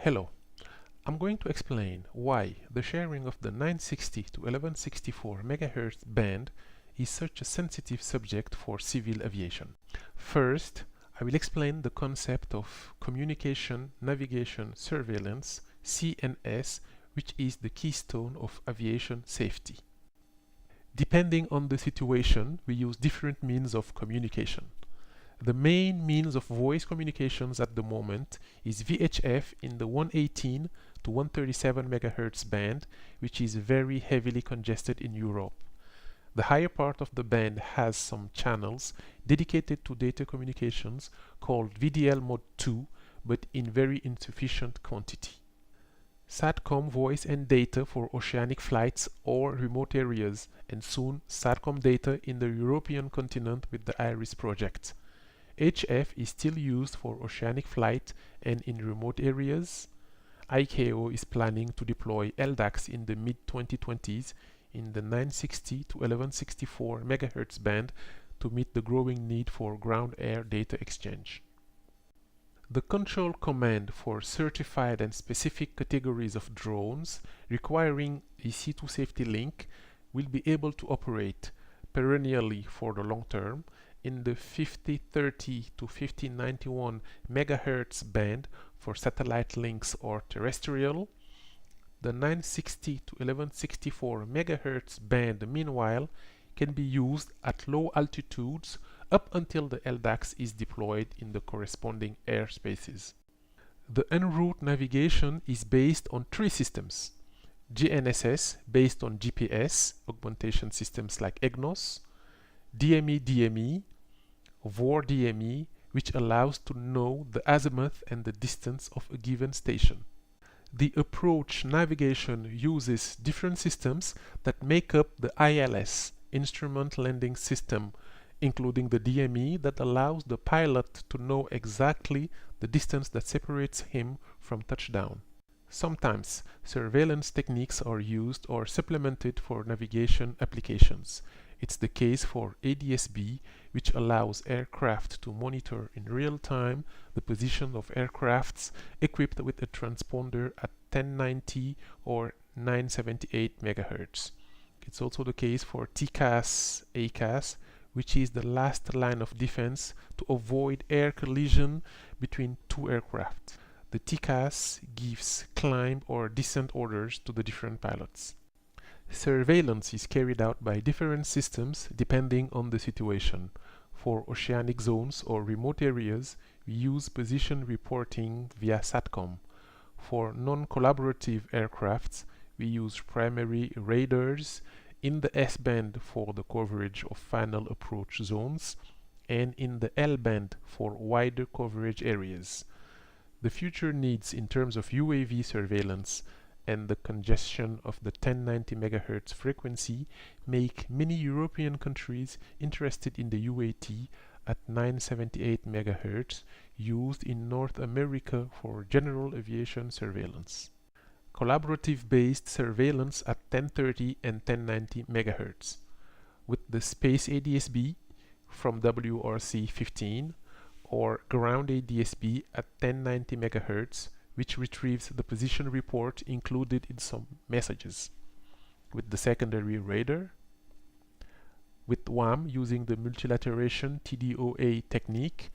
Hello, I'm going to explain why the sharing of the 960 to 1164 MHz band is such a sensitive subject for civil aviation. First, I will explain the concept of communication, navigation, surveillance, CNS, which is the keystone of aviation safety. Depending on the situation, we use different means of communication. The main means of voice communications at the moment is VHF in the 118 to 137 MHz band, which is very heavily congested in Europe. The higher part of the band has some channels dedicated to data communications called VDL Mode 2, but in very insufficient quantity. SATCOM voice and data for oceanic flights or remote areas, and soon SATCOM data in the European continent with the IRIS project. HF is still used for oceanic flight and in remote areas. ICAO is planning to deploy LDACs in the mid-2020s in the 960 to 1164 MHz band to meet the growing need for ground-air data exchange. The control command for certified and specific categories of drones requiring a C2 safety link will be able to operate perennially for the long term in the 5030 to 5091 MHz band for satellite links or terrestrial. The 960 to 1164 MHz band, meanwhile, can be used at low altitudes up until the LDACs is deployed in the corresponding airspaces. The en route navigation is based on three systems: GNSS based on GPS, augmentation systems like EGNOS, DME, VOR-DME, which allows to know the azimuth and the distance of a given station. The approach navigation uses different systems that make up the ILS, Instrument Landing System, including the DME that allows the pilot to know exactly the distance that separates him from touchdown. Sometimes surveillance techniques are used or supplemented for navigation applications. It's the case for ADS-B, which allows aircraft to monitor in real time the position of aircrafts equipped with a transponder at 1090 or 978 MHz. It's also the case for TCAS, ACAS, which is the last line of defense to avoid air collision between two aircraft. The TCAS gives climb or descent orders to the different pilots. Surveillance is carried out by different systems depending on the situation. For oceanic zones or remote areas, we use position reporting via SATCOM. For non-collaborative aircrafts, we use primary radars in the S-band for the coverage of final approach zones and in the L-band for wider coverage areas. The future needs in terms of UAV surveillance and the congestion of the 1090 MHz frequency make many European countries interested in the UAT at 978 MHz used in North America for general aviation surveillance. Collaborative-based surveillance at 1030 and 1090 MHz with the Space ADS-B from WRC 15 or Ground ADS-B at 1090 MHz, which retrieves the position report included in some messages, with the secondary radar, with WAM using the multilateration TDOA technique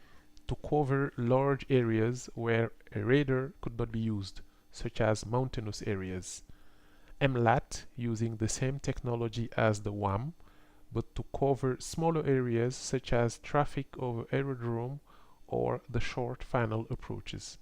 to cover large areas where a radar could not be used, such as mountainous areas. MLAT using the same technology as the WAM, but to cover smaller areas such as traffic over aerodrome or the short final approaches.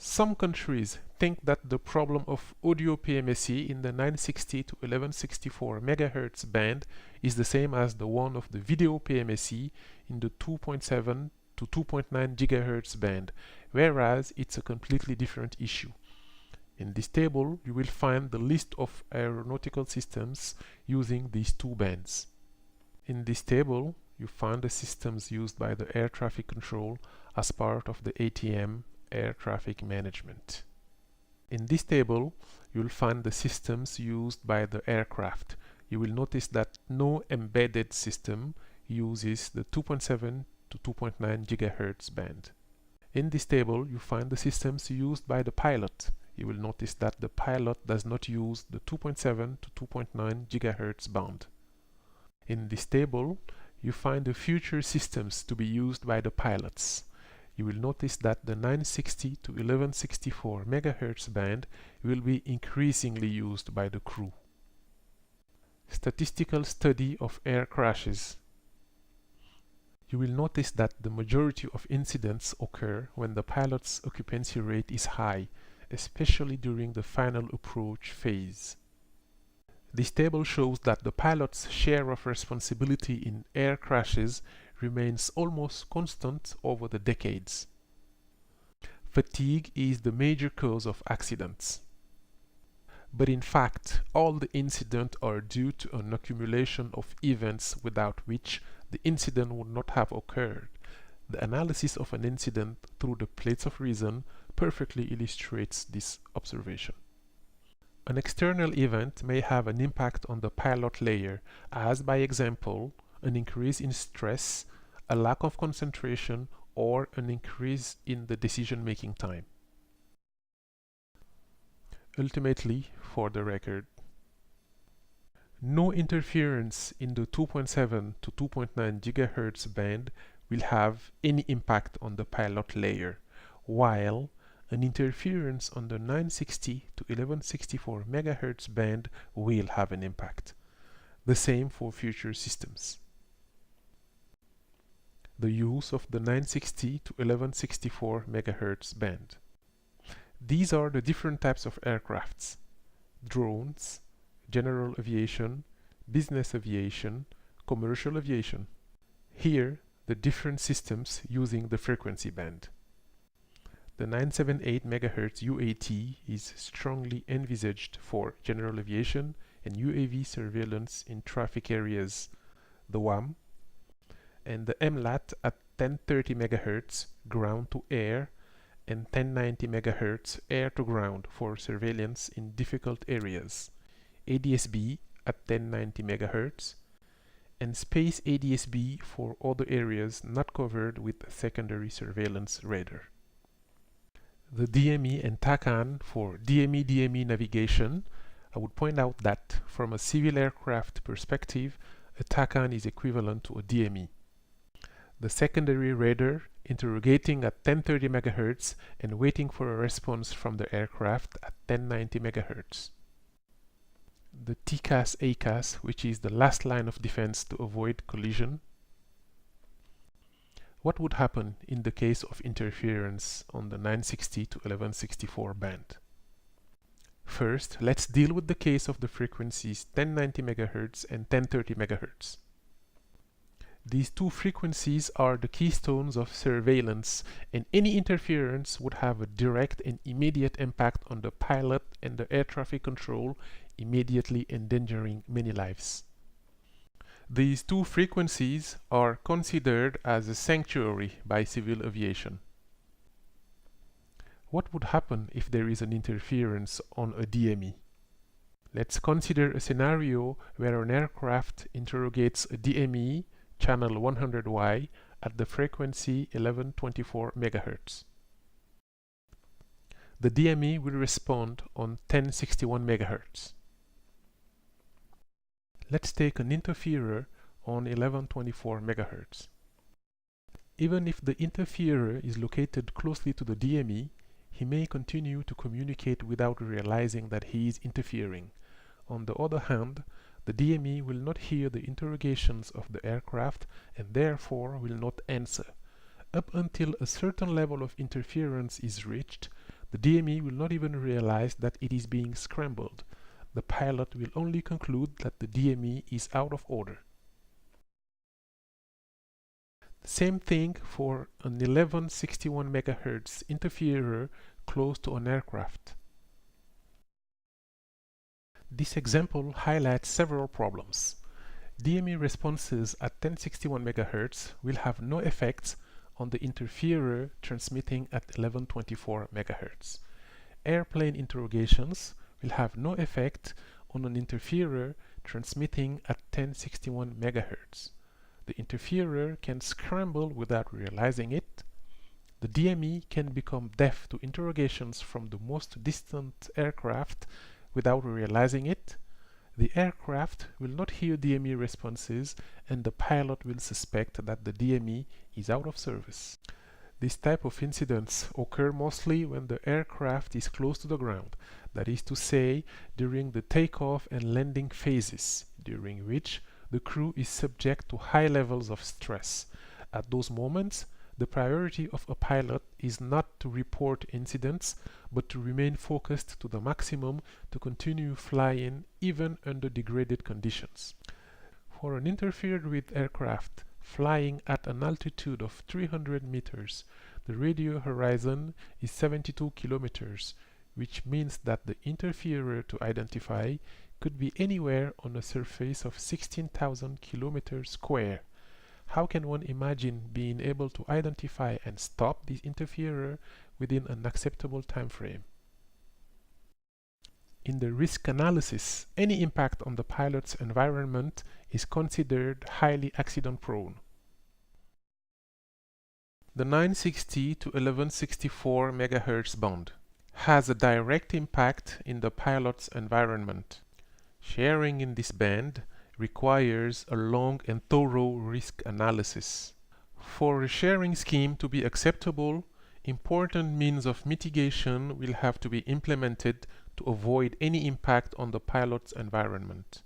Some countries think that the problem of audio PMSE in the 960 to 1164 MHz band is the same as the one of the video PMSE in the 2.7 to 2.9 GHz band, whereas it's a completely different issue. In this table, you will find the list of aeronautical systems using these two bands. In this table, you find the systems used by the air traffic control as part of the ATM, air traffic management. In this table, you'll find the systems used by the aircraft. You will notice that no embedded system uses the 2.7 to 2.9 GHz band. In this table, you find the systems used by the pilot. you will notice that the pilot does not use the 2.7 to 2.9 GHz band. In this table, you find the future systems to be used by the pilots. You will notice that the 960 to 1164 MHz band will be increasingly used by the crew. Statistical study of air crashes. You will notice that the majority of incidents occur when the pilot's occupancy rate is high, especially during the final approach phase. This table shows that the pilot's share of responsibility in air crashes remains almost constant over the decades. Fatigue is the major cause of accidents. But in fact, all the incidents are due to an accumulation of events without which the incident would not have occurred. The analysis of an incident through the plates of reason perfectly illustrates this observation. An external event may have an impact on the pilot layer, as by example, an increase in stress, a lack of concentration, or an increase in the decision-making time. Ultimately, for the record, no interference in the 2.7 to 2.9 GHz band will have any impact on the pilot layer, while an interference on the 960 to 1164 MHz band will have an impact. The same for future systems. The use of the 960 to 1164 MHz band. These are the different types of aircrafts: drones, general aviation, business aviation, commercial aviation. Here, the different systems using the frequency band. The 978 MHz UAT is strongly envisaged for general aviation and UAV surveillance in traffic areas, the WAM, and the MLAT at 1030 MHz ground to air and 1090 MHz air to ground for surveillance in difficult areas, ADS-B at 1090 MHz, and space ADS-B for other areas not covered with secondary surveillance radar. The DME and TACAN for DME-DME navigation. I would point out that from a civil aircraft perspective, a TACAN is equivalent to a DME. The secondary radar interrogating at 1030 MHz and waiting for a response from the aircraft at 1090 MHz. The TCAS-ACAS, which is the last line of defense to avoid collision. What would happen in the case of interference on the 960 to 1164 band? First, let's deal with the case of the frequencies 1090 MHz and 1030 MHz. These two frequencies are the keystones of surveillance, and any interference would have a direct and immediate impact on the pilot and the air traffic control, immediately endangering many lives. These two frequencies are considered as a sanctuary by civil aviation. What would happen if there is an interference on a DME? Let's consider a scenario where an aircraft interrogates a DME channel 100Y at the frequency 1124 MHz. The DME will respond on 1061 MHz. Let's take an interferer on 1124 MHz. Even if the interferer is located closely to the DME, he may continue to communicate without realizing that he is interfering. On the other hand, the DME will not hear the interrogations of the aircraft and therefore will not answer. Up until a certain level of interference is reached, the DME will not even realize that it is being scrambled. The pilot will only conclude that the DME is out of order. The same thing for an 1161 MHz interferer close to an aircraft. This example highlights several problems. DME responses at 1061 MHz will have no effects on the interferer transmitting at 1124 MHz. Airplane interrogations will have no effect on an interferer transmitting at 1061 MHz. The interferer can scramble without realizing it. The DME can become deaf to interrogations from the most distant aircraft without realizing it. The aircraft will not hear DME responses, and the pilot will suspect that the DME is out of service. This type of incidents occur mostly when the aircraft is close to the ground, that is to say, during the takeoff and landing phases, during which the crew is subject to high levels of stress. At those moments, the priority of a pilot is not to report incidents, but to remain focused to the maximum to continue flying even under degraded conditions. For an interfered with aircraft flying at an altitude of 300 meters, the radio horizon is 72 kilometers, which means that the interferer to identify could be anywhere on a surface of 16,000 kilometers square. How can one imagine being able to identify and stop this interferer within an acceptable time frame? In the risk analysis, any impact on the pilot's environment is considered highly accident-prone. The 960 to 1164 MHz band has a direct impact in the pilot's environment. Sharing in this band requires a long and thorough risk analysis. For a sharing scheme to be acceptable, important means of mitigation will have to be implemented to avoid any impact on the pilot's environment.